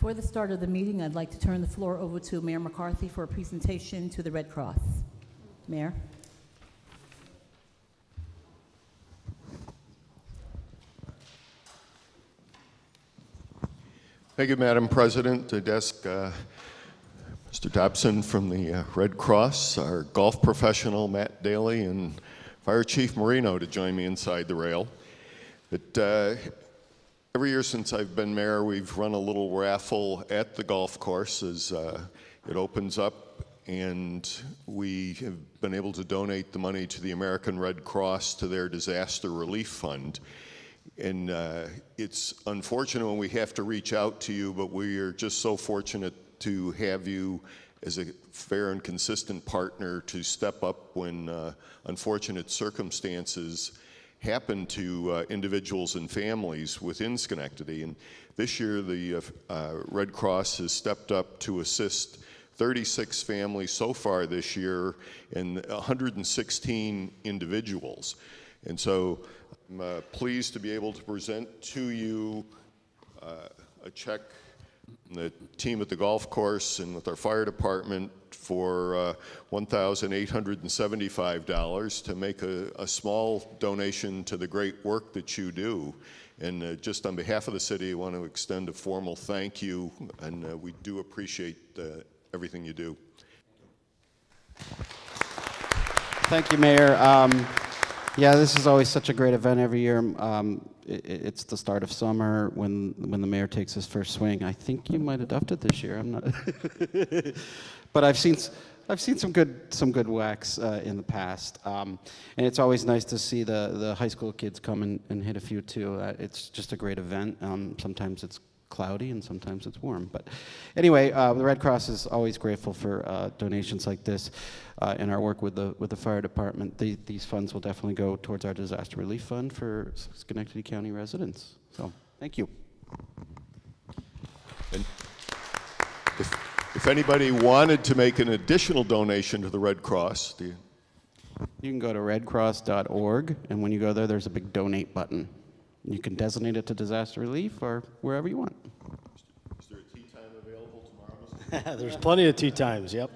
Before the start of the meeting, I'd like to turn the floor over to Mayor McCarthy for a presentation to the Red Cross. Mayor. Thank you, Madam President. To desk, Mr. Dobson from the Red Cross, our golf professional, Matt Daly, and Fire Chief Marino to join me inside the rail. Every year since I've been mayor, we've run a little raffle at the golf course as it opens up, and we have been able to donate the money to the American Red Cross to their disaster relief fund. And it's unfortunate when we have to reach out to you, but we are just so fortunate to have you as a fair and consistent partner to step up when unfortunate circumstances happen to individuals and families within Schenectady. And this year the Red Cross has stepped up to assist 36 families so far this year and 116 individuals. And so I'm pleased to be able to present to you a check from the team at the golf course and with our fire department for $1,875 to make a small donation to the great work that you do. And just on behalf of the city, I want to extend a formal thank you, and we do appreciate everything you do. Thank you, Mayor. Yeah, this is always such a great event every year. It's the start of summer when the mayor takes his first swing. I think you might have duffed it this year. I'm not, but I've seen some good whacks in the past, and it's always nice to see the high school kids come and hit a few too. It's just a great event. Sometimes it's cloudy and sometimes it's warm, but anyway, the Red Cross is always grateful for donations like this. In our work with the fire department, these funds will definitely go towards our disaster relief fund for Schenectady County residents. So, thank you. And if anybody wanted to make an additional donation to the Red Cross, you can go to redcross.org, and when you go there, there's a big donate button. You can designate it to disaster relief or wherever you want. Is there a tea time available tomorrow? There's plenty of tea times, yep.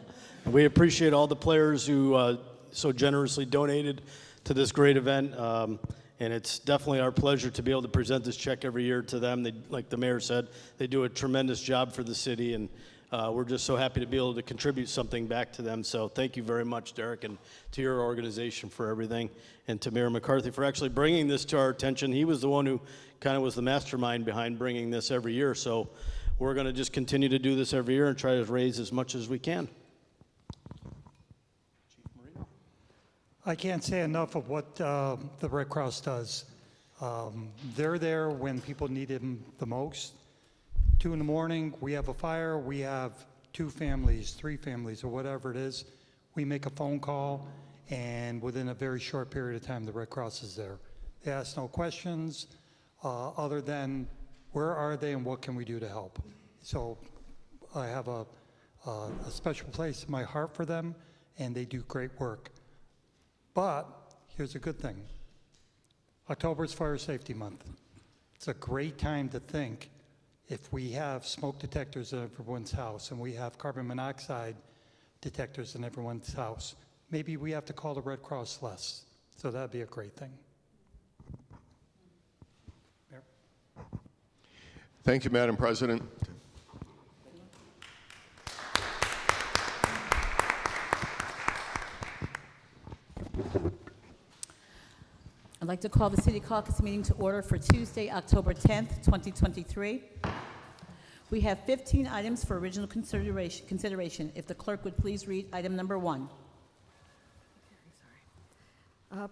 And we appreciate all the players who so generously donated to this great event. And it's definitely our pleasure to be able to present this check every year to them. They, like the mayor said, they do a tremendous job for the city, and we're just so happy to be able to contribute something back to them. So thank you very much, Derek, and to your organization for everything, and to Mayor McCarthy for actually bringing this to our attention. He was the one who kind of was the mastermind behind bringing this every year. So we're going to just continue to do this every year and try to raise as much as we can. Chief Marino. I can't say enough of what the Red Cross does. They're there when people need them the most. 2 in the morning, we have a fire, we have 2 families, 3 families, or whatever it is. We make a phone call, and within a very short period of time, the Red Cross is there. They ask no questions other than where are they and what can we do to help. So I have a special place in my heart for them, and they do great work. But here's a good thing. October is Fire Safety Month. It's a great time to think, if we have smoke detectors in everyone's house and we have carbon monoxide detectors in everyone's house, maybe we have to call the Red Cross less. So that'd be a great thing. Mayor? Thank you, Madam President. I'd like to call the City Caucus meeting to order for Tuesday, October 10th, 2023. We have 15 items for original consideration. If the clerk would please read item number 1.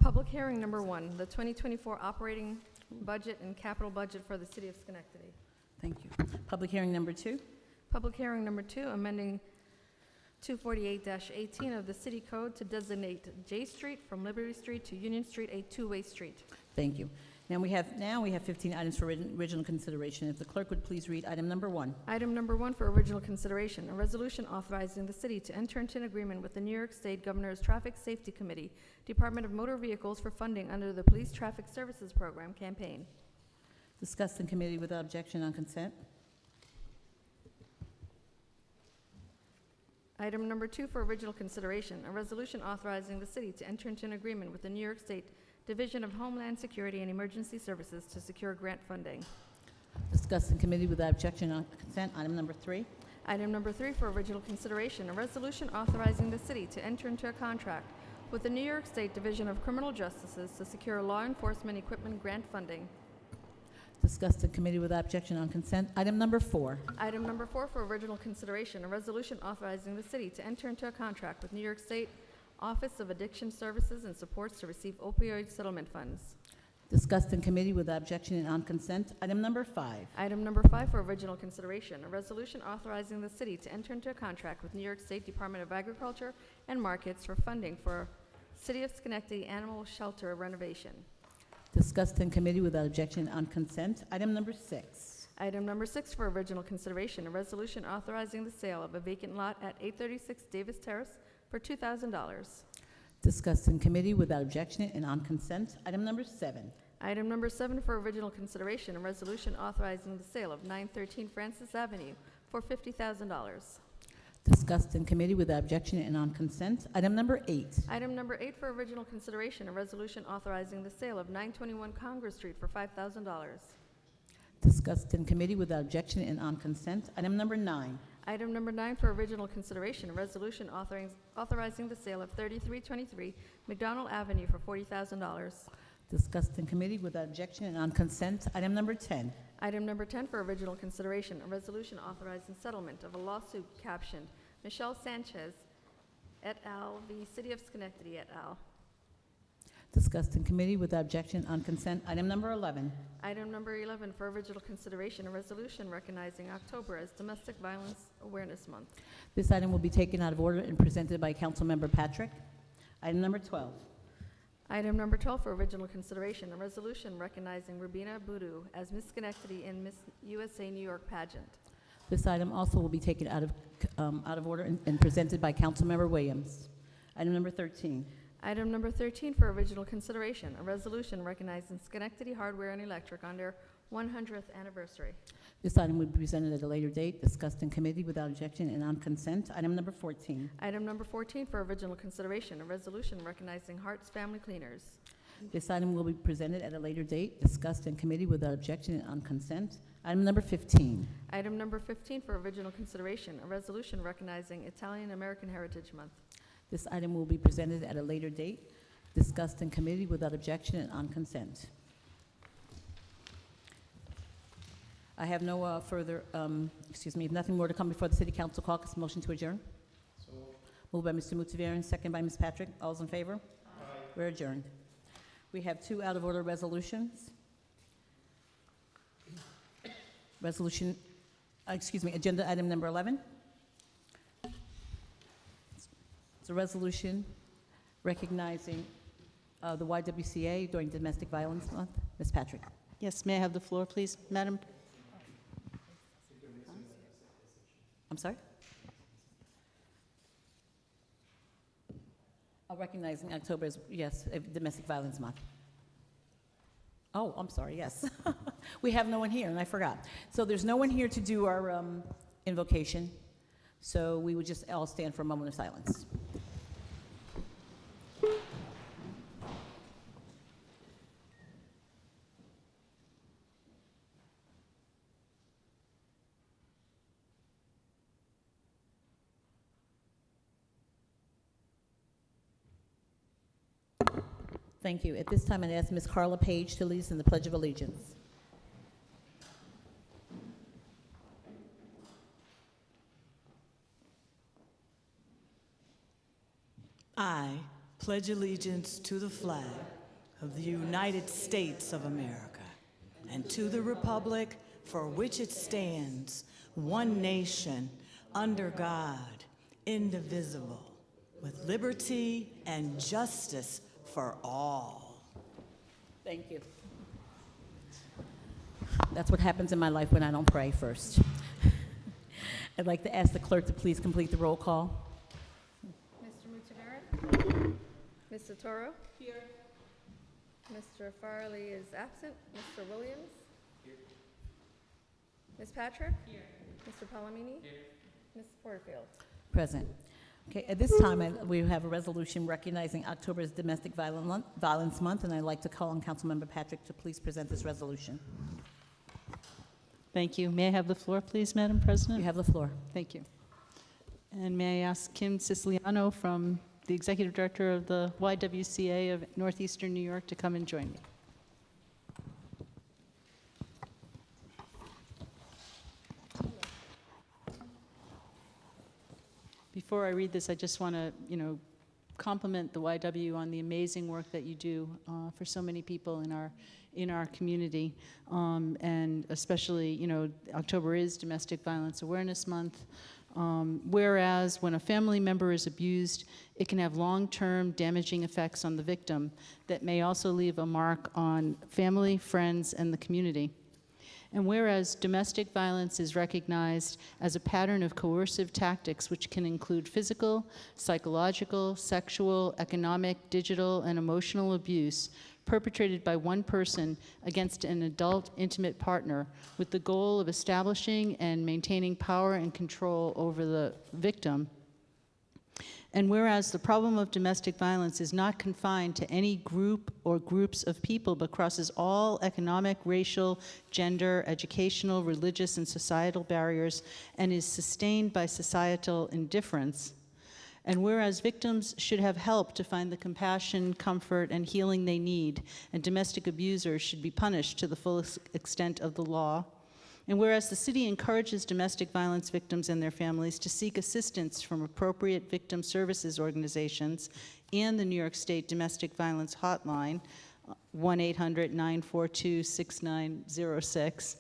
Public hearing number 1, the 2024 operating budget and capital budget for the City of Schenectady. Thank you. Public hearing number 2. Public hearing number 2, amending 248-18 of the City Code to designate J Street from Liberty Street to Union Street a two-way street. Thank you. Now we have 15 items for original consideration. If the clerk would please read item number 1. Item number 1 for original consideration, a resolution authorizing the city to enter into an agreement with the New York State Governor's Traffic Safety Committee, Department of Motor Vehicles for funding under the Police Traffic Services Program campaign. Discussed in committee without objection on consent. Item number 2 for original consideration, a resolution authorizing the city to enter into an agreement with the New York State Division of Homeland Security and Emergency Services to secure grant funding. Discussed in committee without objection on consent. Item number 3. Item number 3 for original consideration, a resolution authorizing the city to enter into a contract with the New York State Division of Criminal Justice to secure law enforcement equipment grant funding. Discussed in committee without objection on consent. Item number 4. Item number 4 for original consideration, a resolution authorizing the city to enter into a contract with New York State Office of Addiction Services and Supports to receive opioid settlement funds. Discussed in committee without objection and on consent. Item number 5. Item number 5 for original consideration, a resolution authorizing the city to enter into a contract with New York State Department of Agriculture and Markets for funding for City of Schenectady Animal Shelter renovation. Discussed in committee without objection on consent. Item number 6. Item number 6 for original consideration, a resolution authorizing the sale of a vacant lot at 836 Davis Terrace for $2,000. Discussed in committee without objection and on consent. Item number 7. Item number 7 for original consideration, a resolution authorizing the sale of 913 Francis Avenue for $50,000. Discussed in committee without objection and on consent. Item number 8. Item number 8 for original consideration, a resolution authorizing the sale of 921 Congress Street for $5,000. Discussed in committee without objection and on consent. Item number 9. Item number 9 for original consideration, a resolution authorizing the sale of 3323 McDonald Avenue for $40,000. Discussed in committee without objection and on consent. Item number 10. Item number 10 for original consideration, a resolution authorizing settlement of a lawsuit captioned Michelle Sanchez et al. V. City of Schenectady et al. Discussed in committee without objection on consent. Item number 11. Item number 11 for original consideration, a resolution recognizing October as Domestic Violence Awareness Month. This item will be taken out of order and presented by Councilmember Patrick. Item number 12. Item number 12 for original consideration, a resolution recognizing Rubina Boudou as Miss Schenectady in Miss USA New York pageant. This item also will be taken out of order and presented by Councilmember Williams. Item number 13. Item number 13 for original consideration, a resolution recognizing Schenectady Hardware and Electric on their 100th anniversary. This item will be presented at a later date, discussed in committee without objection and on consent. Item number 14. Item number 14 for original consideration, a resolution recognizing Hart's Family Cleaners. This item will be presented at a later date, discussed in committee without objection and on consent. Item number 15. Item number 15 for original consideration, a resolution recognizing Italian American Heritage Month. This item will be presented at a later date, discussed in committee without objection and on consent. I have no nothing more to come before the City Council caucus. Motion to adjourn. Moved by Mr. Mutavarian, second by Ms. Patrick. All's in favor? Aye. We're adjourned. We have 2 out-of-order resolutions. Agenda item number 11. It's a resolution recognizing the YWCA during Domestic Violence Month. Ms. Patrick. Yes, may I have the floor, please, Madam? I'm sorry? Recognizing October as, yes, Domestic Violence Month. Oh, I'm sorry, yes. We have no one here, and I forgot. So there's no one here to do our invocation, so we would just all stand for a moment of silence. Thank you. At this time, I'd ask Ms. Carla Page to lead us in the Pledge of Allegiance. I pledge allegiance to the flag of the United States of America and to the republic for which it stands, one nation, under God, indivisible, with liberty and justice for all. Thank you. That's what happens in my life when I don't pray first. I'd like to ask the clerk to please complete the roll call. Mr. Mutavarian? Ms. Sotoro? Here. Mr. Farley is absent. Mr. Williams? Here. Ms. Patrick? Here. Mr. Palomini? Here. Ms. Porterfield? Present. Okay, at this time, we have a resolution recognizing October as Domestic Violence Month, and I'd like to call on Councilmember Patrick to please present this resolution. Thank you. May I have the floor, please, Madam President? You have the floor. Thank you. And may I ask Kim Siciliano from the Executive Director of the YWCA of Northeastern New York to come and join me. Before I read this, I just want to, compliment the YW on the amazing work that you do for so many people in our community, and especially, October is Domestic Violence Awareness Month. Whereas when a family member is abused, it can have long-term damaging effects on the victim that may also leave a mark on family, friends, and the community. And whereas domestic violence is recognized as a pattern of coercive tactics which can include physical, psychological, sexual, economic, digital, and emotional abuse perpetrated by one person against an adult intimate partner with the goal of establishing and maintaining power and control over the victim. And whereas the problem of domestic violence is not confined to any group or groups of people, but crosses all economic, racial, gender, educational, religious, and societal barriers, and is sustained by societal indifference. And whereas victims should have help to find the compassion, comfort, and healing they need, and domestic abusers should be punished to the fullest extent of the law. And whereas the city encourages domestic violence victims and their families to seek assistance from appropriate victim services organizations and the New York State Domestic Violence Hotline, 1-800-942-6906,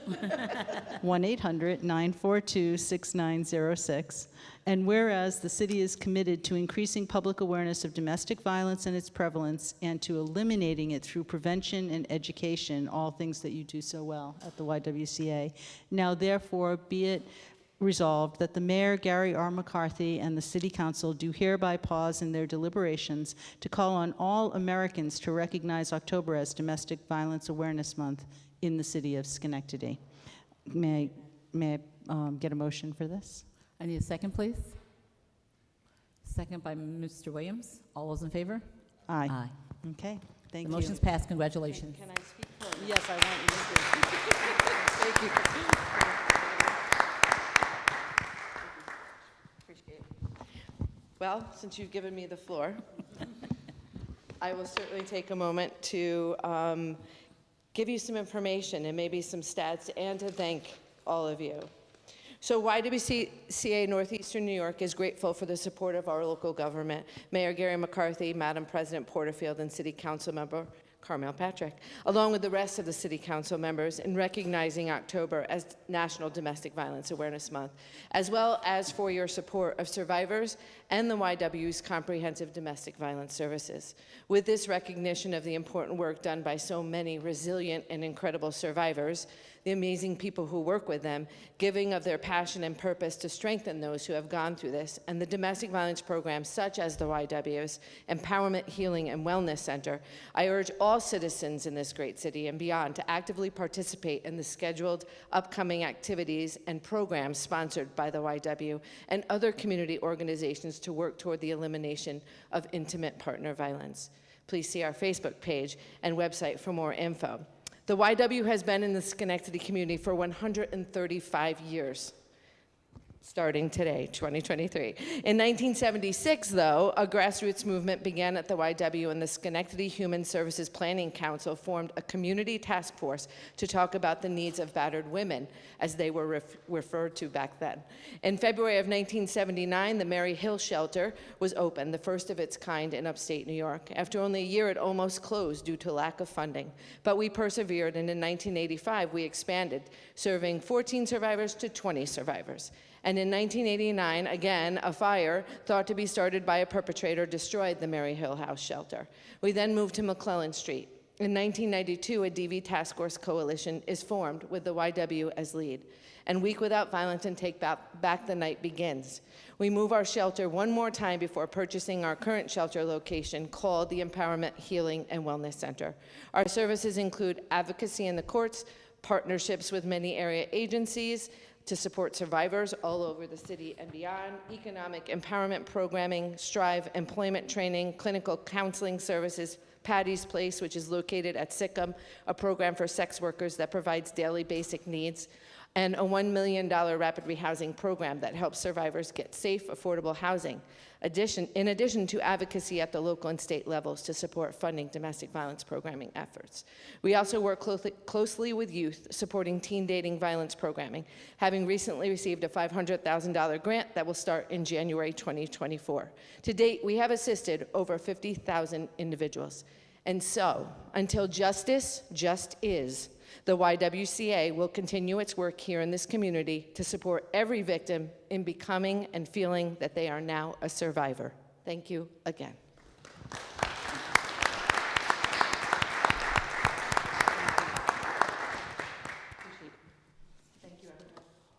1-800-942-6906. And whereas the city is committed to increasing public awareness of domestic violence and its prevalence and to eliminating it through prevention and education, all things that you do so well at the YWCA. Now therefore be it resolved that the Mayor, Gary R. McCarthy, and the City Council do hereby pause in their deliberations to call on all Americans to recognize October as Domestic Violence Awareness Month in the city of Schenectady. May I get a motion for this? I need a second, please. Second by Mr. Williams. All those in favor? Aye. Aye. Okay, thank The you. motion's passed. Congratulations. Can I speak for? Yes, I want you to speak. Thank you. Appreciate it. Well, since you've given me the floor, I will certainly take a moment to give you some information and maybe some stats and to thank all of you. So YWCA Northeastern New York is grateful for the support of our local government, Mayor Gary McCarthy, Madam President Porterfield, and City Council Member Carmel Patrick, along with the rest of the City Council members in recognizing October as National Domestic Violence Awareness Month, as well as for your support of survivors and the YW's comprehensive domestic violence services. With this recognition of the important work done by so many resilient and incredible survivors, the amazing people who work with them, giving of their passion and purpose to strengthen those who have gone through this, and the domestic violence programs such as the YW's Empowerment, Healing, and Wellness Center, I urge all citizens in this great city and beyond to actively participate in the scheduled upcoming activities and programs sponsored by the YW and other community organizations to work toward the elimination of intimate partner violence. Please see our Facebook page and website for more info. The YW has been in the Schenectady community for 135 years, starting today, 2023. In 1976, though, a grassroots movement began at the YW, and the Schenectady Human Services Planning Council formed a community task force to talk about the needs of battered women, as they were referred to back then. In February of 1979, the Mary Hill Shelter was opened, the first of its kind in upstate New York. After only a year, it almost closed due to lack of funding. But we persevered, and in 1985, we expanded, serving 14 survivors to 20 survivors. And in 1989, again, a fire thought to be started by a perpetrator destroyed the Mary Hill House shelter. We then moved to McClellan Street. In 1992, a DV Task Force Coalition is formed with the YW as lead. And Week Without Violence and Take Back the Night begins. We move our shelter one more time before purchasing our current shelter location called the Empowerment, Healing, and Wellness Center. Our services include advocacy in the courts, partnerships with many area agencies, to support survivors all over the city and beyond, economic empowerment programming, Strive employment training, clinical counseling services, Patty's Place, which is located at Sikkim, a program for sex workers that provides daily basic needs, and a $1 million rapid rehousing program that helps survivors get safe, affordable housing. In addition to advocacy at the local and state levels to support funding domestic violence programming efforts. We also work closely with youth, supporting teen dating violence programming, having recently received a $500,000 grant that will start in January 2024. To date, we have assisted over 50,000 individuals. And so, until justice just is, the YWCA will continue its work here in this community to support every victim in becoming and feeling that they are now a survivor. Thank you again.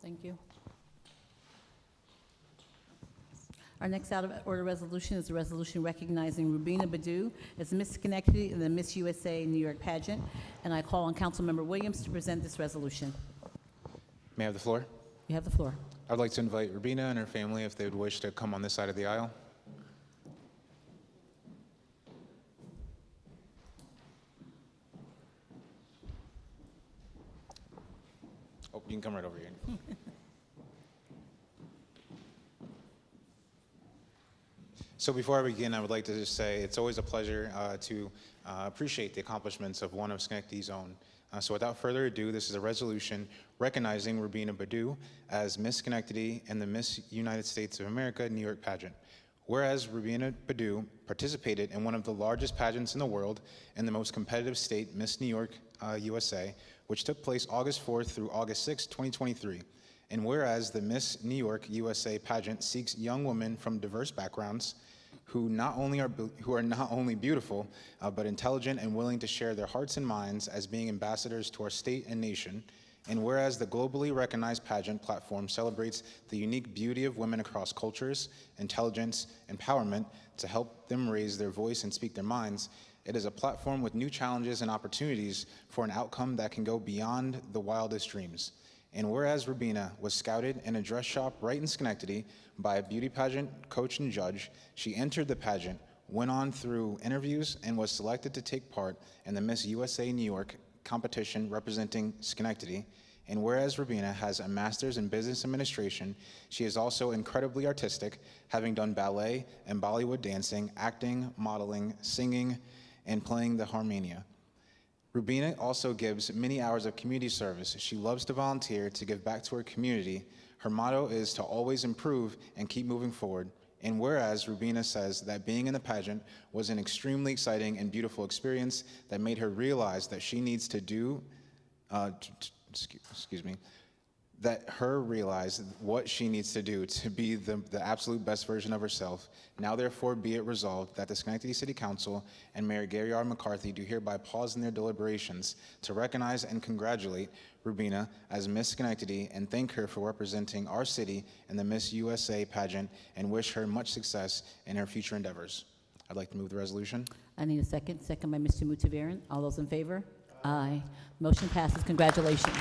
Thank you. Our next out-of-order resolution is a resolution recognizing Rubina Badu as Miss Schenectady in the Miss USA New York pageant, and I call on Councilmember Williams to present this resolution. May I have the floor? You have the floor. I would like to invite Rubina and her family, if they would wish to come on this side of the aisle. Oh, you can come right over here. So before I begin, I would like to just say it's always a pleasure to appreciate the accomplishments of one of Schenectady's own. So without further ado, this is a resolution recognizing Rubina Badu as Miss Schenectady in the Miss United States of America New York pageant. Whereas Rubina Badu participated in one of the largest pageants in the world in the most competitive state, Miss New York USA, which took place August 4th through August 6th, 2023. And whereas the Miss New York USA pageant seeks young women from diverse backgrounds who are not only beautiful, but intelligent and willing to share their hearts and minds as being ambassadors to our state and nation. And whereas the globally recognized pageant platform celebrates the unique beauty of women across cultures, intelligence, empowerment to help them raise their voice and speak their minds, it is a platform with new challenges and opportunities for an outcome that can go beyond the wildest dreams. And whereas Rubina was scouted in a dress shop right in Schenectady by a beauty pageant coach and judge, she entered the pageant, went on through interviews, and was selected to take part in the Miss USA New York competition representing Schenectady. And whereas Rubina has a master's in business administration, she is also incredibly artistic, having done ballet and Bollywood dancing, acting, modeling, singing, and playing the harmonia. Rubina also gives many hours of community service. She loves to volunteer to give back to her community. Her motto is to always improve and keep moving forward. And whereas Rubina says that being in the pageant was an extremely exciting and beautiful experience that made her realize that she needs to do, realize what she needs to do to be the absolute best version of herself. Now therefore be it resolved that the Schenectady City Council and Mayor Gary R. McCarthy do hereby pause in their deliberations to recognize and congratulate Rubina as Miss Schenectady and thank her for representing our city in the Miss USA pageant and wish her much success in her future endeavors. I'd like to move the resolution. I need a second. Second by Mr. Mutaviran. All those in favor? Aye. Motion passes. Congratulations.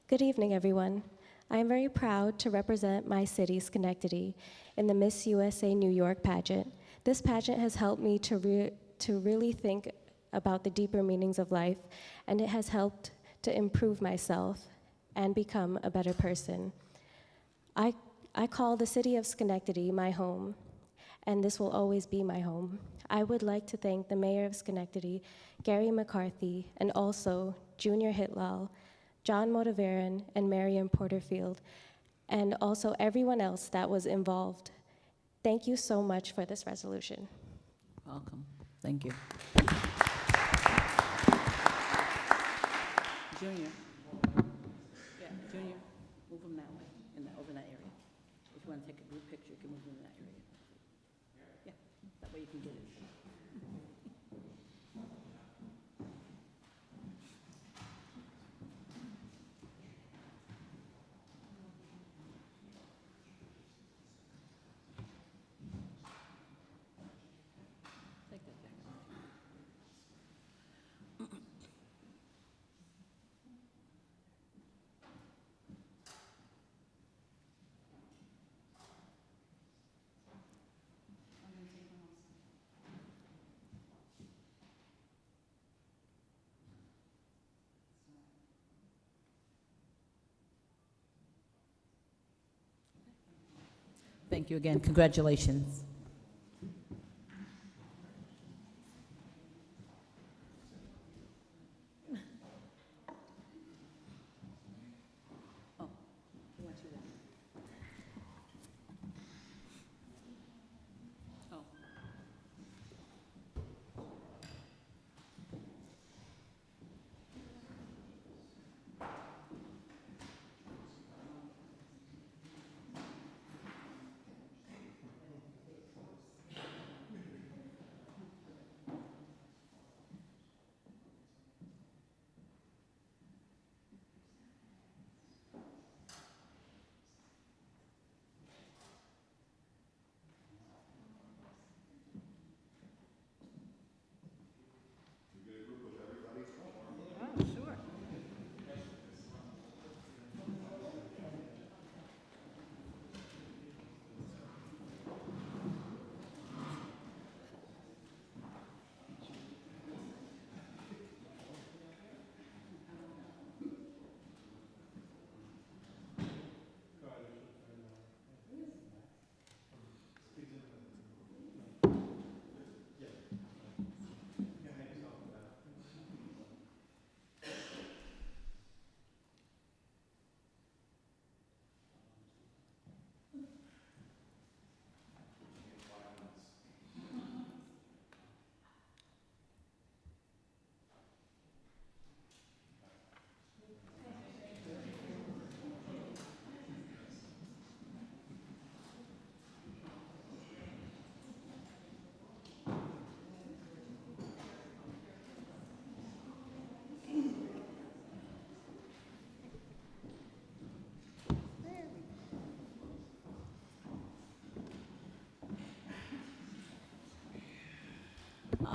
Good evening, everyone. I am very proud to represent my city, Schenectady, in the Miss USA New York pageant. This pageant has helped me to really think about the deeper meanings of life, and it has helped to improve myself and become a better person. I call the city of Schenectady my home, and this will always be my home. I would like to thank the mayor of Schenectady, Gary McCarthy, and also Junior Hitlal, John Motivaran, and Marion Porterfield, and also everyone else that was involved. Thank you so much for this resolution. Welcome. Thank you. Junior. Yeah, Junior, move them that way, over in that area. If you want to take a group picture, you can move them in that area. Yeah, that way you can get it. Thank you again. Congratulations.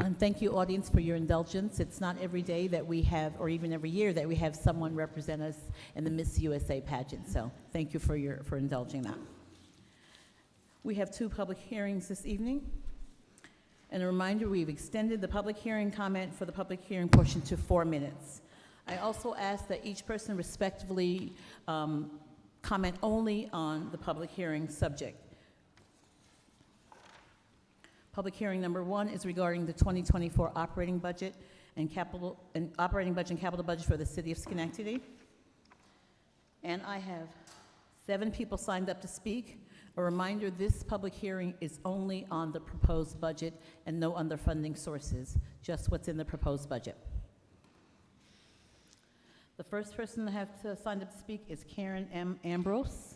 And thank you, audience, for your indulgence. It's not every day that we have, or even every year, that we have someone represent us in the Miss USA pageant. So thank you for indulging that. We have 2 public hearings this evening. And a reminder, we've extended the public hearing comment for the public hearing portion to 4 minutes. I also ask that each person respectively comment only on the public hearing subject. Public hearing number 1 is regarding the 2024 operating budget and capital budget for the city of Schenectady. And I have 7 people signed up to speak. A reminder, this public hearing is only on the proposed budget and no other funding sources, just what's in the proposed budget. The first person I have signed up to speak is Karen M. Ambrose.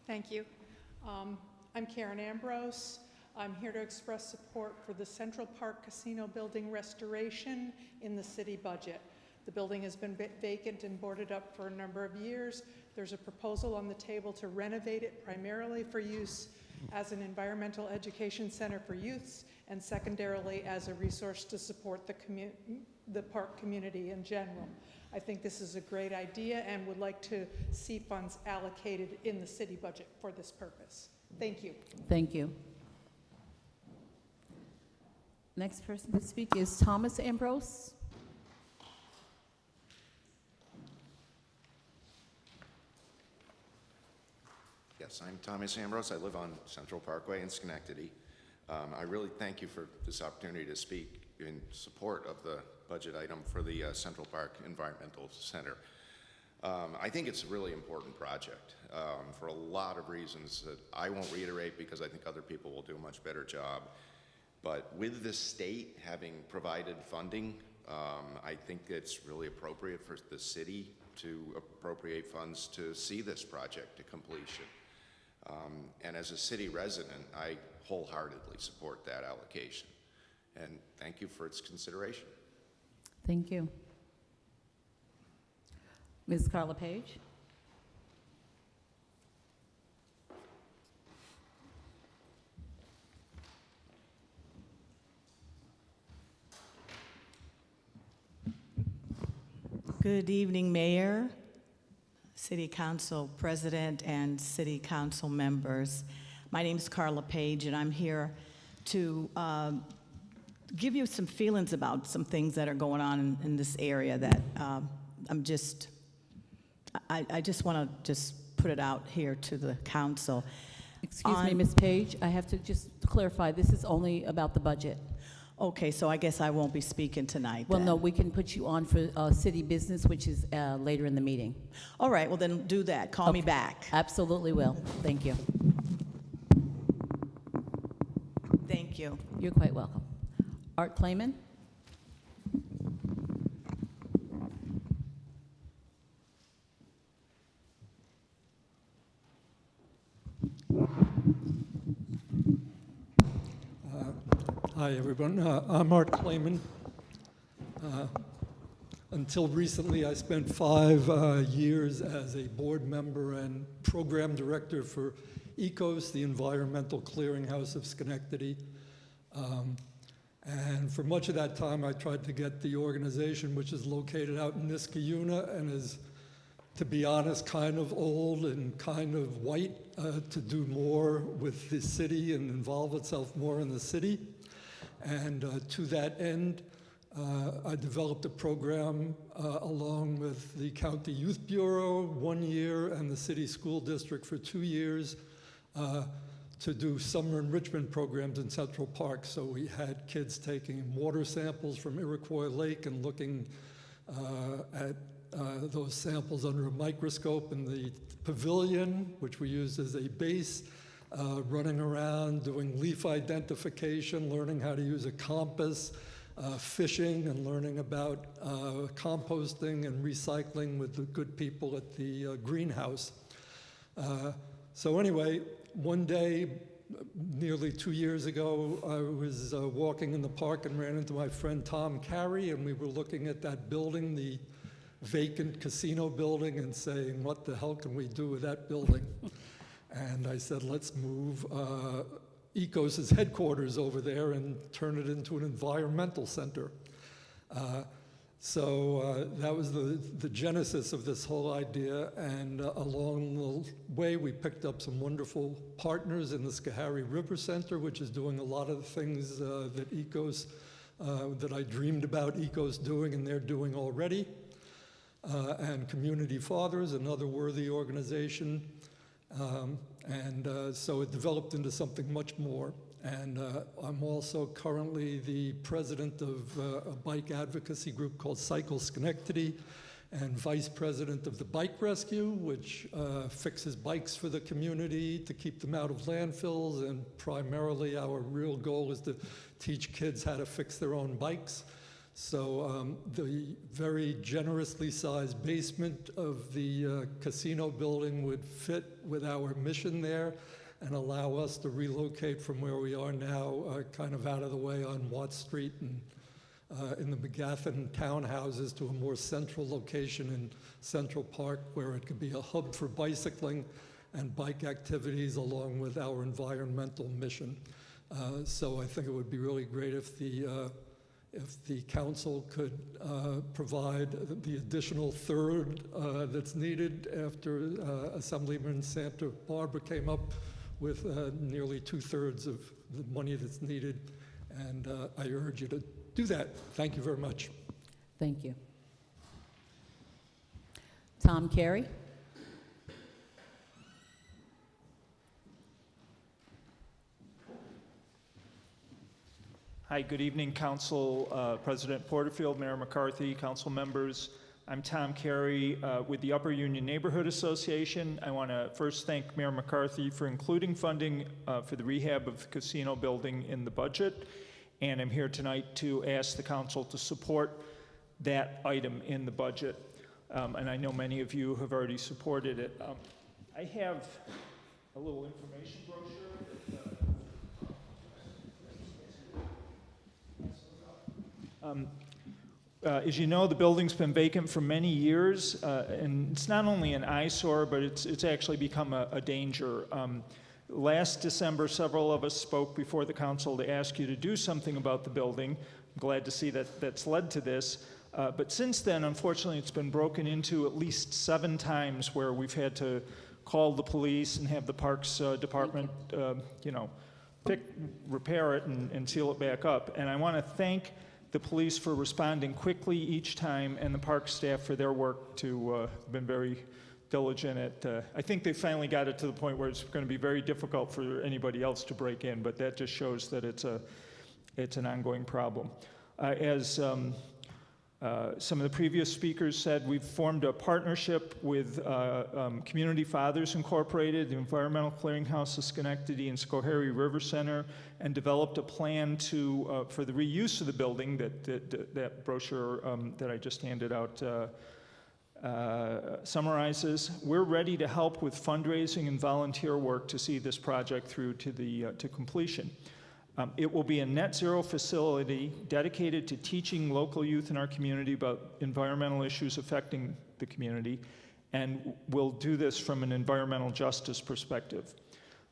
Thank you. I'm Karen Ambrose. I'm here to express support for the Central Park Casino building restoration in the city budget. The building has been vacant and boarded up for a number of years. There's a proposal on the table to renovate it primarily for use as an environmental education center for youths and secondarily as a resource to support the park community in general. I think this is a great idea and would like to see funds allocated in the city budget for this purpose. Thank you. Thank you. Next person to speak is Thomas Ambrose. Yes, I'm Thomas Ambrose. I live on Central Parkway in Schenectady. I really thank you for this opportunity to speak in support of the budget item for the Central Park Environmental Center. I think it's a really important project for a lot of reasons that I won't reiterate because I think other people will do a much better job. But with the state having provided funding, I think it's really appropriate for the city to appropriate funds to see this project to completion. And as a city resident, I wholeheartedly support that allocation. And thank you for its consideration. Thank you. Ms. Carla Page. Good evening, Mayor, City Council President, and City Council members. My name is Carla Page, and I'm here to give you some feelings about some things that are going on in this area that I just want to just put it out here to the council. Excuse me, Ms. Page, I have to just clarify, this is only about the budget. Okay, so I guess I won't be speaking tonight Well, then. no, we can put you on for city business, which is later in the meeting. All right, well then do that. Call me Okay. back. Absolutely will. Thank you. Thank you. You're quite welcome. Art Clayman? Hi, everyone. I'm Art Clayman. Until recently, I spent 5 years as a board member and program director for ECOS, the Environmental Clearinghouse of Schenectady. And for much of that time, I tried to get the organization, which is located out in Niskayuna and is, to be honest, kind of old and kind of white, to do more with the city and involve itself more in the city. And to that end, I developed a program along with the County Youth Bureau 1 year and the City School District for 2 years to do summer enrichment programs in Central Park. So we had kids taking water samples from Iroquois Lake and looking at those samples under a microscope in the pavilion, which we used as a base. Running around, doing leaf identification, learning how to use a compass, fishing, and learning about composting and recycling with the good people at the greenhouse. So anyway, one day, nearly 2 years ago, I was walking in the park and ran into my friend Tom Carey, and we were looking at that building, the vacant casino building, and saying, what the hell can we do with that building? And I said, let's move ECOS's headquarters over there and turn it into an environmental center. So that was the genesis of this whole idea. And along the way, we picked up some wonderful partners in the Schoharie River Center, which is doing a lot of the things that ECOS, that I dreamed about ECOS doing, and they're doing already. And Community Fathers, another worthy organization. So it developed into something much more. And I'm also currently the president of a bike advocacy group called Cycle Schenectady, and vice president of the Bike Rescue, which fixes bikes for the community to keep them out of landfills. And primarily our real goal is to teach kids how to fix their own bikes. So the very generously sized basement of the casino building would fit with our mission there and allow us to relocate from where we are now, kind of out of the way on Watt Street and in the McGathan townhouses, to a more central location in Central Park where it could be a hub for bicycling and bike activities along with our environmental mission. So I think it would be really great if the council could provide the additional third that's needed after Assemblyman Santa Barbara came up with nearly 2/3 of the money that's needed. And I urge you to do that. Thank you very much. Thank you. Tom Carey? Hi, good evening, Council President Porterfield, Mayor McCarthy, council members. I'm Tom Carey with the Upper Union Neighborhood Association. I want to first thank Mayor McCarthy for including funding for the rehab of the casino building in the budget. And I'm here tonight to ask the council to support that item in the budget. And I know many of you have already supported it. I have a little information brochure. As you know, the building's been vacant for many years, and it's not only an eyesore, but it's actually become a danger. Last December, several of us spoke before the council to ask you to do something about the building. I'm glad to see that that's led to this. But since then, unfortunately, it's been broken into at least 7 times where we've had to call the police and have the Parks Department, repair it and seal it back up. And I want to thank the police for responding quickly each time, and the park staff for their work to been very diligent at. I think they finally got it to the point where it's going to be very difficult for anybody else to break in, but that just shows that it's an ongoing problem. As some of the previous speakers said, we've formed a partnership with Community Fathers Incorporated, the Environmental Clearinghouse of Schenectady, and Schoharie River Center, and developed a plan for the reuse of the building. That brochure that I just handed out summarizes. We're ready to help with fundraising and volunteer work to see this project through to completion. It will be a net zero facility dedicated to teaching local youth in our community about environmental issues affecting the community, and we'll do this from an environmental justice perspective.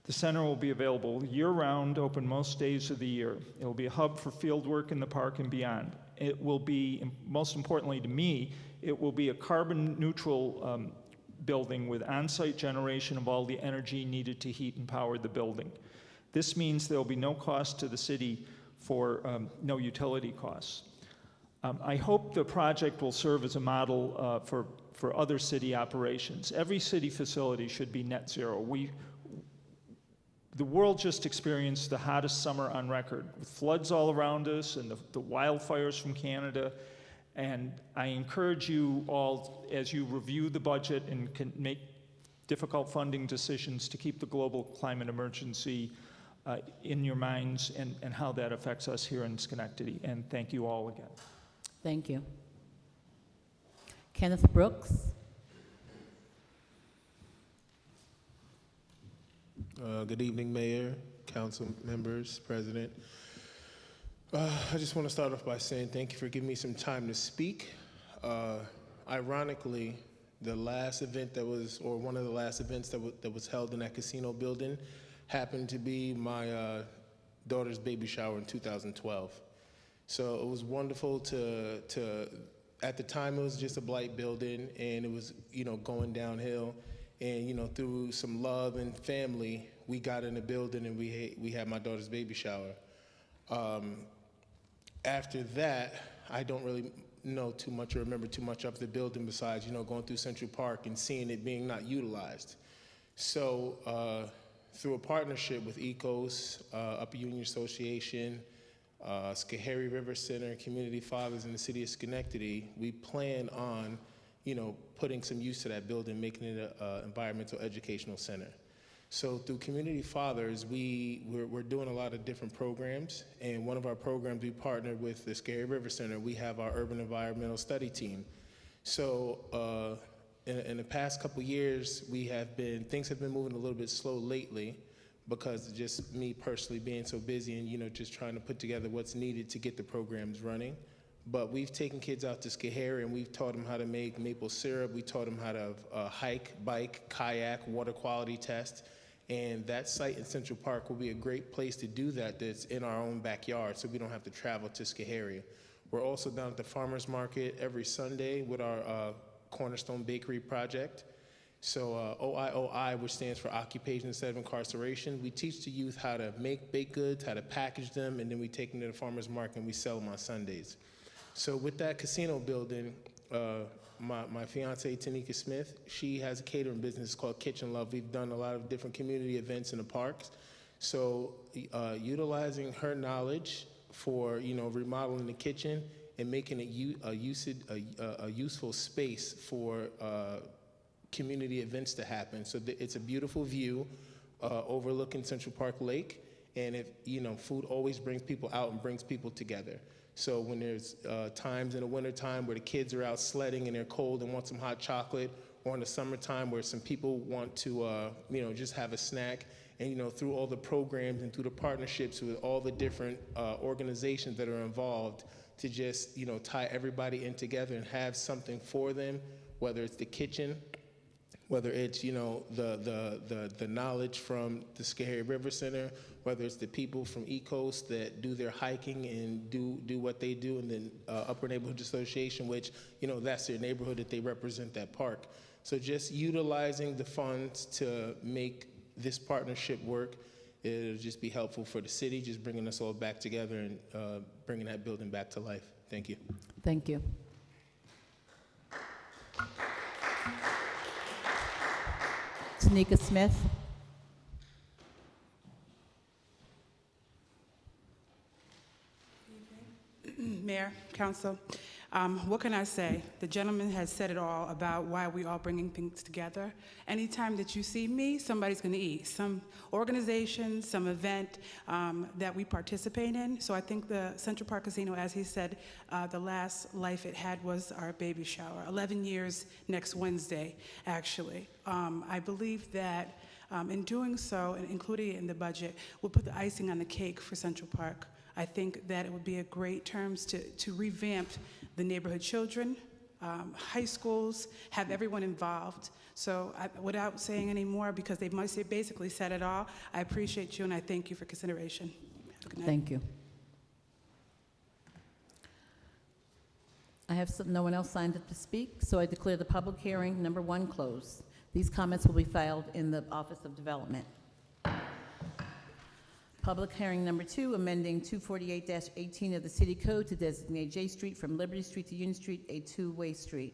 The center will be available year-round, open most days of the year. It will be a hub for field work in the park and beyond. It will be, most importantly to me, it will be a carbon-neutral building with on-site generation of all the energy needed to heat and power the building. This means there will be no cost to the city for no utility costs. I hope the project will serve as a model for other city operations. Every city facility should be net zero. The world just experienced the hottest summer on record, with floods all around us and the wildfires from Canada. And I encourage you all, as you review the budget and can make difficult funding decisions, to keep the global climate emergency in your minds and how that affects us here in Schenectady. And thank you all again. Thank you. Kenneth Brooks. Good evening, Mayor, council members, President. I just want to start off by saying thank you for giving me some time to speak. Ironically, the last event that was, or one of the last events that was held in that casino building happened to be my daughter's baby shower in 2012. So it was wonderful to at the time it was just a blight building, and it was, going downhill. And, through some love and family, we got in the building and we had my daughter's baby shower. After that, I don't really know too much or remember too much of the building besides, going through Central Park and seeing it being not utilized. So through a partnership with ECOS, Upper Union Association, Schoharie River Center, Community Fathers in the city of Schenectady, we plan on putting some use to that building, making it an environmental educational center. So through Community Fathers, we're doing a lot of different programs, and one of our programs we partnered with the Schoharie River Center. We have our urban environmental study team. So in the past couple years, things have been moving a little bit slow lately because of just me personally being so busy and just trying to put together what's needed to get the programs running. But we've taken kids out to Schoharie and we've taught them how to make maple syrup. We taught them how to hike, bike, kayak, water quality test. And that site in Central Park will be a great place to do that, that's in our own backyard, so we don't have to travel to Schoharie. We're also down at the farmer's market every Sunday with our Cornerstone Bakery project. So OIOI, which stands for Occupation Instead of Incarceration, we teach the youth how to make baked goods, how to package them, and then we take them to the farmer's market and we sell them on Sundays. So with that casino building, my fiance, Tanika Smith, she has a catering business called Kitchen Love. We've done a lot of different community events in the parks. So utilizing her knowledge for, remodeling the kitchen and making it a useful space for community events to happen. So it's a beautiful view overlooking Central Park Lake. And food always brings people out and brings people together. So when there's times in the wintertime where the kids are out sledding and they're cold and want some hot chocolate, or in the summertime where some people want to, just have a snack, and, through all the programs and through the partnerships with all the different organizations that are involved to just, tie everybody in together and have something for them, whether it's the kitchen, whether it's, the knowledge from the Schoharie River Center, whether it's the people from ECOS that do their hiking and do what they do, and then Upper Neighborhood Association, which, that's their neighborhood that they represent that park. So just utilizing the funds to make this partnership work it'll just be helpful for the city, just bringing us all back together and bringing that building back to life. Thank you. Thank you. Tanika Smith. Mayor, Council, what can I say? The gentleman has said it all about why we are bringing things together. Anytime that you see me, somebody's going to eat. Some organization, some event that we participate in. So I think the Central Park Casino, as he said, the last life it had was our baby shower. 11 years next Wednesday, actually. I believe that in doing so, and including it in the budget, we'll put the icing on the cake for Central Park. I think that it would be a great terms to revamp the neighborhood children, high schools, have everyone involved. So without saying any more, because they must have basically said it all, I appreciate you and I thank you for consideration. Have a good night. Thank you. I have no one else signed up to speak, so I declare the public hearing number 1 closed. These comments will be filed in the Office of Development. Public hearing number 2, amending 248-18 of the City Code to designate J Street from Liberty Street to Union Street a two-way street.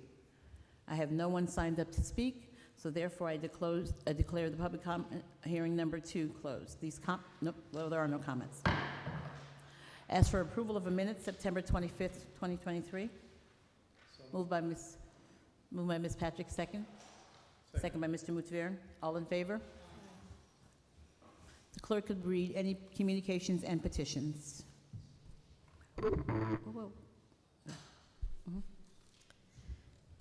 I have no one signed up to speak, so therefore I declare the public hearing number 2 closed. There are no comments. Ask for approval of a minute, September 25th, 2023. Moved by Ms. Patrick, second. Second by Mr. Mutavern. All in favor? The clerk could read any communications and petitions. Whoa.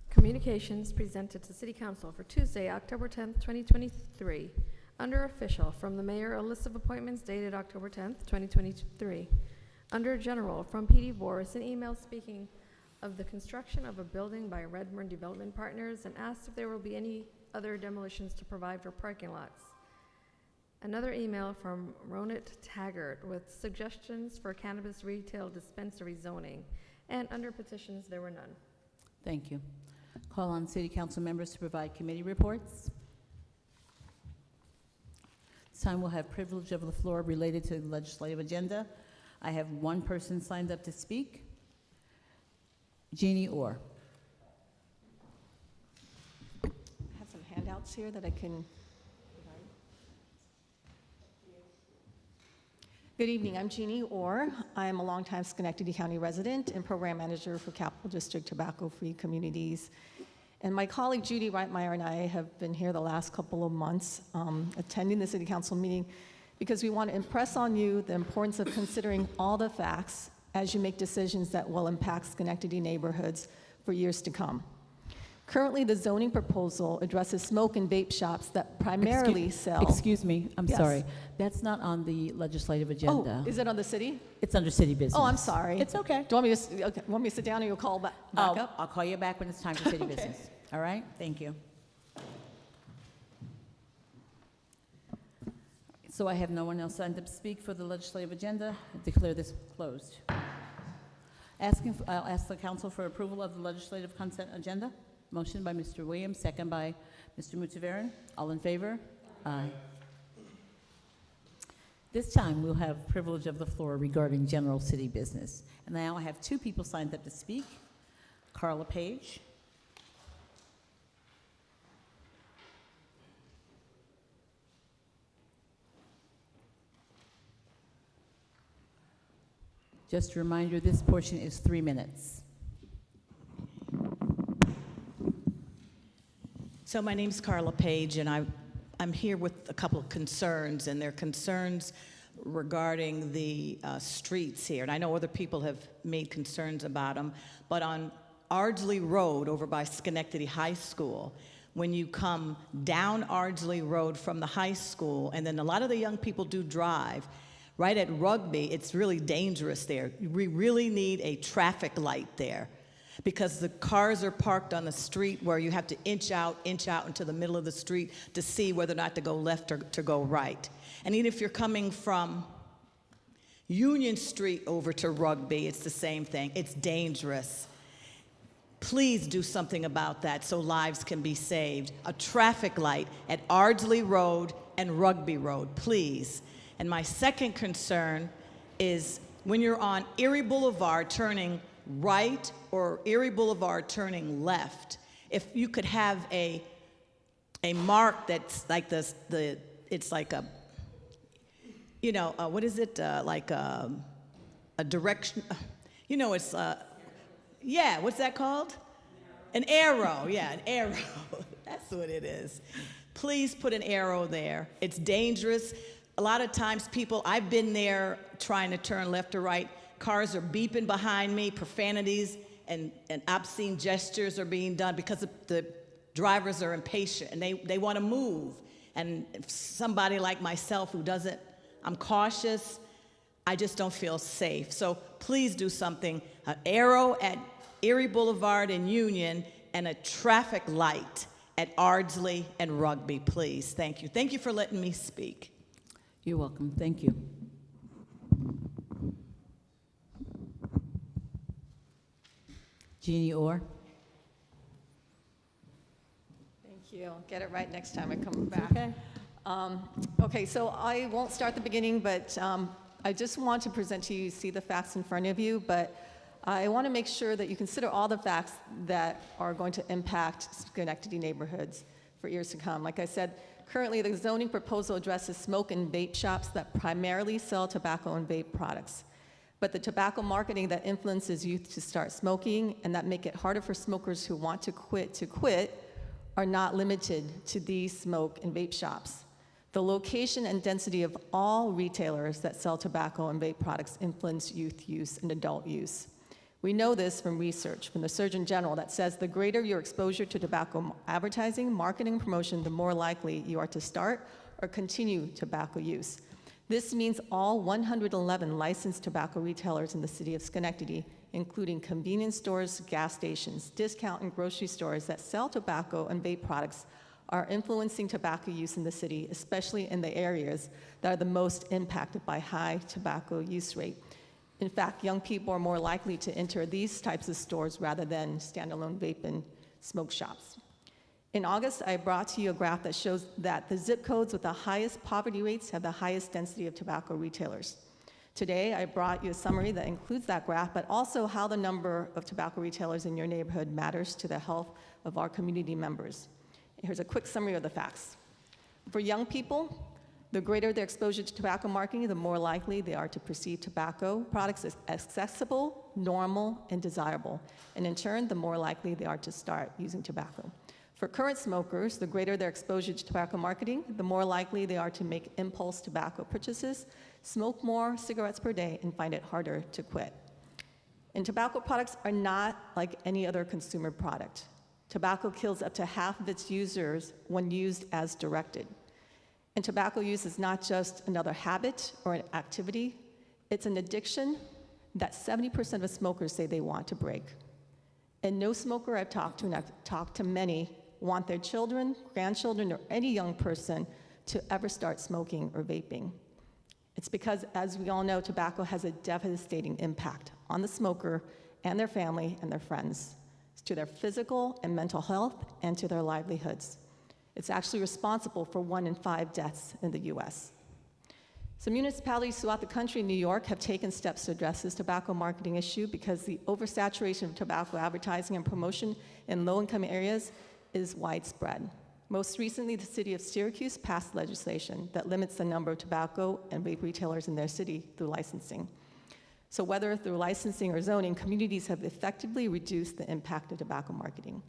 Communications presented to City Council for Tuesday, October 10th, 2023. Under Official, from the Mayor, a list of appointments dated October 10th, 2023. Under General, from P.D. Boris, an email speaking of the construction of a building by Redmond Development Partners and asked if there will be any other demolitions to provide for parking lots. Another email from Ronit Taggart with suggestions for cannabis retail dispensary zoning. And under petitions, there were none. Thank you. Call on City Council members to provide committee reports. This time we'll have privilege of the floor related to the legislative agenda. I have one person signed up to speak. Jeannie Orr. I have some handouts here that I can. Good evening, I'm Jeannie Orr. I'm a longtime Schenectady County resident and program manager for Capital District Tobacco-Free Communities. And my colleague Judy Reitmeyer and I have been here the last couple of months attending the City Council meeting because we want to impress on you the importance of considering all the facts as you make decisions that will impact Schenectady neighborhoods for years to come. Currently, the zoning proposal addresses smoke and vape shops that primarily sell. Excuse me, I'm Yes. sorry. That's not on the legislative agenda. Oh, is it on the city? It's under city business. Oh, I'm sorry. It's okay. Do you want me to, okay, want me to sit down or you'll call back up? I'll call you back when it's time for city Okay. business. All right? Thank you. So I have no one else signed up to speak for the legislative agenda. I declare this closed. I'll ask the council for approval of the legislative consent agenda. Motion by Mr. Williams, second by Mr. Mutavern. All in favor? Aye. This time, we'll have privilege of the floor regarding general city business. And now I have 2 people signed up to speak. Carla Page. Just a reminder, this portion is 3 minutes. So my name's Carla Page, and I'm here with a couple of concerns, and they're concerns regarding the streets here. And I know other people have made concerns about them, but on Ardsley Road over by Schenectady High School, when you come down Ardsley Road from the high school, and then a lot of the young people do drive, right at Rugby, it's really dangerous there. We really need a traffic light there, because the cars are parked on the street where you have to inch out into the middle of the street to see whether or not to go left or to go right. And even if you're coming from Union Street over to Rugby, it's the same thing. It's dangerous. Please do something about that so lives can be saved. A traffic light at Ardsley Road and Rugby Road, please. And my second concern is when you're on Erie Boulevard turning right or Erie Boulevard turning left, if you could have a mark that's like this, it's like a, you know, what is it, like a direction, you know, it's, yeah, what's that called? An arrow, yeah, an arrow. That's what it is. Please put an arrow there. It's dangerous. A lot of times people, I've been there trying to turn left or right. Cars are beeping behind me, profanities and obscene gestures are being done because the drivers are impatient and they want to move. And if somebody like myself who doesn't, I'm cautious, I just don't feel safe. So please do something. An arrow at Erie Boulevard and Union, and a traffic light at Ardsley and Rugby, please. Thank you. Thank you for letting me speak. You're welcome. Thank you. Jeannie Orr. Thank you. I'll get it right next time I come back. Okay. Okay, so I won't start the beginning, but I just want to present to you, see the facts in front of you, but I want to make sure that you consider all the facts that are going to impact Schenectady neighborhoods for years to come. Like I said, currently the zoning proposal addresses smoke and vape shops that primarily sell tobacco and vape products. But the tobacco marketing that influences youth to start smoking and that make it harder for smokers who want to quit are not limited to these smoke and vape shops. The location and density of all retailers that sell tobacco and vape products influence youth use and adult use. We know this from research from the Surgeon General that says the greater your exposure to tobacco advertising, marketing, and promotion, the more likely you are to start or continue tobacco use. This means all 111 licensed tobacco retailers in the city of Schenectady, including convenience stores, gas stations, discount and grocery stores that sell tobacco and vape products, are influencing tobacco use in the city, especially in the areas that are the most impacted by high tobacco use rate. In fact, young people are more likely to enter these types of stores rather than standalone vape and smoke shops. In August, I brought to you a graph that shows that the zip codes with the highest poverty rates have the highest density of tobacco retailers. Today, I brought you a summary that includes that graph, but also how the number of tobacco retailers in your neighborhood matters to the health of our community members. Here's a quick summary of the facts. For young people, the greater their exposure to tobacco marketing, the more likely they are to perceive tobacco products as accessible, normal, and desirable. And in turn, the more likely they are to start using tobacco. For current smokers, the greater their exposure to tobacco marketing, the more likely they are to make impulse tobacco purchases, smoke more cigarettes per day, and find it harder to quit. And tobacco products are not like any other consumer product. Tobacco kills up to half of its users when used as directed. And tobacco use is not just another habit or an activity, it's an addiction that 70% of smokers say they want to break. And no smoker I've talked to, and I've talked to many, want their children, grandchildren, or any young person to ever start smoking or vaping. It's because, as we all know, tobacco has a devastating impact on the smoker and their family and their friends, to their physical and mental health and to their livelihoods. It's actually responsible for 1 in 5 deaths in the US. So municipalities throughout the country in New York have taken steps to address this tobacco marketing issue because the oversaturation of tobacco advertising and promotion in low-income areas is widespread. Most recently, the city of Syracuse passed legislation that limits the number of tobacco and vape retailers in their city through licensing. So whether through licensing or zoning, communities have effectively reduced the impact of tobacco marketing.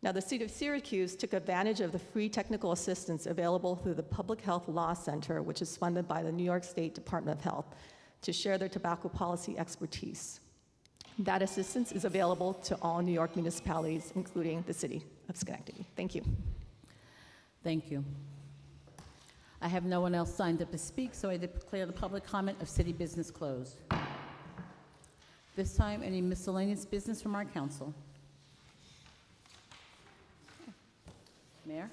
Now, the city of Syracuse took advantage of the free technical assistance available through the Public Health Law Center, which is funded by the New York State Department of Health, to share their tobacco policy expertise. That assistance is available to all New York municipalities, including the city of Schenectady. Thank you. Thank you. I have no one else signed up to speak, so I declare the public comment of city business closed. This time, any miscellaneous business from our council? Mayor?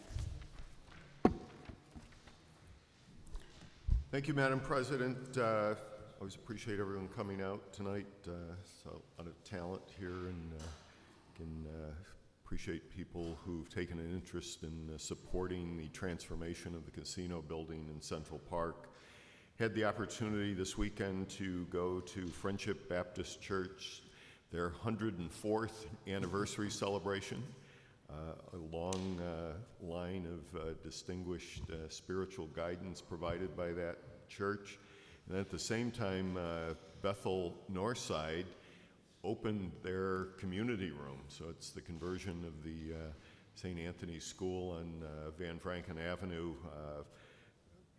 Thank you, Madam President. Always appreciate everyone coming out tonight. So a lot of talent here, and can appreciate people who've taken an interest in supporting the transformation of the casino building in Central Park. Had the opportunity this weekend to go to Friendship Baptist Church, their 104th anniversary celebration. A long line of distinguished spiritual guidance provided by that church. And at the same time, Bethel Northside opened their community room. So it's the conversion of the St. Anthony's School on Van Franken Avenue.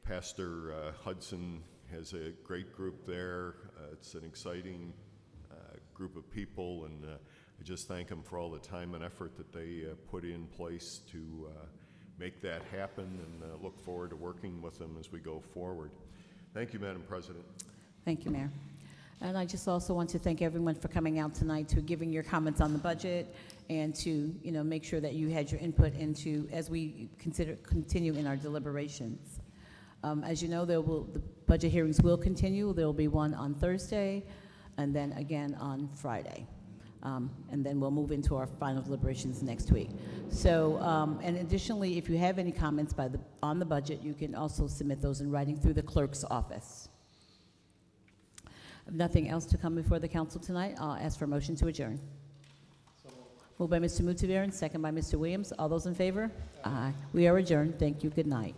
Pastor Hudson has a great group there. It's an exciting group of people, and I just thank them for all the time and effort that they put in place to make that happen, and look forward to working with them as we go forward. Thank you, Madam President. Thank you, Mayor. And I just also want to thank everyone for coming out tonight, to giving your comments on the budget, and to make sure that you had your input into as we continue in our deliberations. As you know, the budget hearings will continue. There will be one on Thursday, and then again on Friday. And then we'll move into our final deliberations next week. So, and additionally, if you have any comments on the budget, you can also submit those in writing through the clerk's office. Nothing else to come before the council tonight. I'll ask for a motion to adjourn. Moved by Mr. Mutaviran, second by Mr. Williams. All those in favor? Aye. We are adjourned. Thank you. Good night.